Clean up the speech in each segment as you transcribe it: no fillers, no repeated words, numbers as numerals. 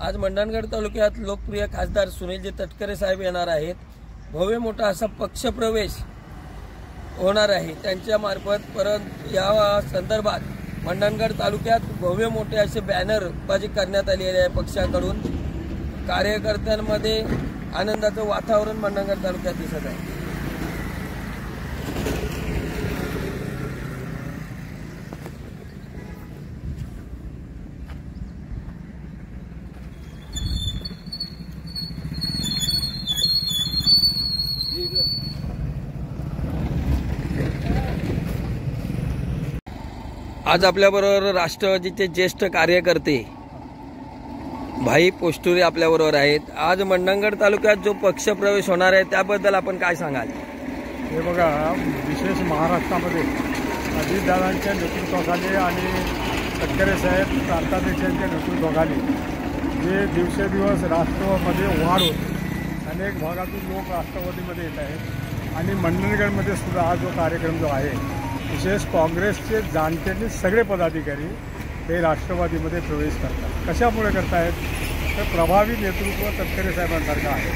आज मंडणगड तालुक्यात लोकप्रिय खासदार सुनीलजी तटकरे साहेब येणार आहेत। भव्य मोठा असा पक्षप्रवेश होणार आहे त्यांच्या मार्फत। परंतु या संदर्भात मंडणगड तालुक्यात भव्य मोठे असे बॅनरबाजी करण्यात आलेले आहे पक्षाकडून। कार्यकर्त्यांमध्ये आनंदाचं वातावरण मंडणगड तालुक्यात दिसत आहे। आज आपल्याबरोबर राष्ट्रवादीचे ज्येष्ठ कार्यकर्ते भाई पोस्टुरे आपल्याबरोबर आहेत। आज मंडणगड तालुक्यात जो पक्षप्रवेश होणार आहे त्याबद्दल आपण काय सांगाल? हे बघा, विशेष महाराष्ट्रामध्ये अजितदादांच्या नेतृत्वाखाली आणि तटकरे साहेब प्रांताध्यक्षांच्या नेतृत्वाखाली जे दिवसेदिवस राष्ट्रवादीमध्ये वाढ होते, अनेक भागातून लोक राष्ट्रवादीमध्ये येत आहेत आणि मंडणगडमध्ये सुद्धा हा जो कार्यक्रम जो आहे, विशेष काँग्रेसचे जाणते सगळे पदाधिकारी हे राष्ट्रवादीमध्ये प्रवेश करतात। कशामुळे करतायत तर प्रभावी नेतृत्व तटकरे साहेबांसारखं आहे।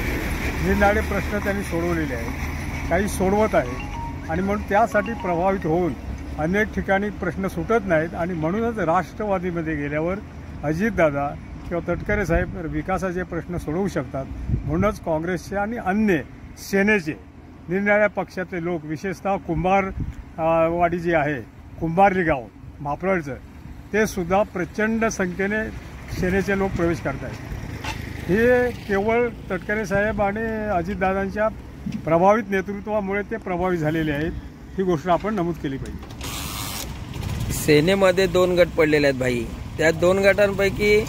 निरनिराळे प्रश्न त्यांनी सोडवलेले आहेत, काही सोडवत आहेत आणि म्हणून त्यासाठी प्रभावित होऊन अनेक ठिकाणी प्रश्न सुटत नाहीत आणि म्हणूनच राष्ट्रवादीमध्ये गेल्यावर अजितदादा किंवा तटकरे साहेब विकासाचे प्रश्न सोडवू शकतात। म्हणूनच काँग्रेसचे आणि अन्य सेनेचे निरनिराळ्या पक्षातले लोक, विशेषतः कुंभारवाडी जी आहे, कुंभारली गाव मापरळचं, ते सुद्धा प्रचंड संख्येने सेनेचे लोक प्रवेश करत आहेत। हे केवळ तटकरे साहेब आणि अजितदादांच्या प्रभावित नेतृत्वामुळे ते प्रभावित झालेले आहेत, ही गोष्ट आपण नमूद केली पाहिजे। सेनेमध्ये 2 गट पडलेले आहेत भाई, त्या 2 गटांपैकी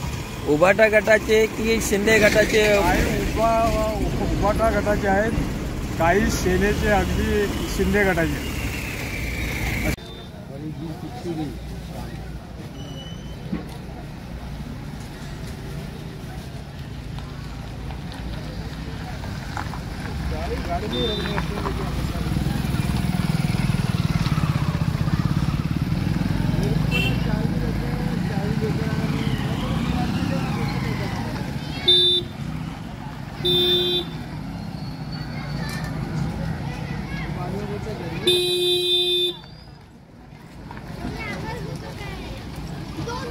उबाटा गटाचे की शिंदे गटाचे? उबाटा गटाचे आहेत, काही सेनेचे, अगदी शिंदे गटाचे। दोन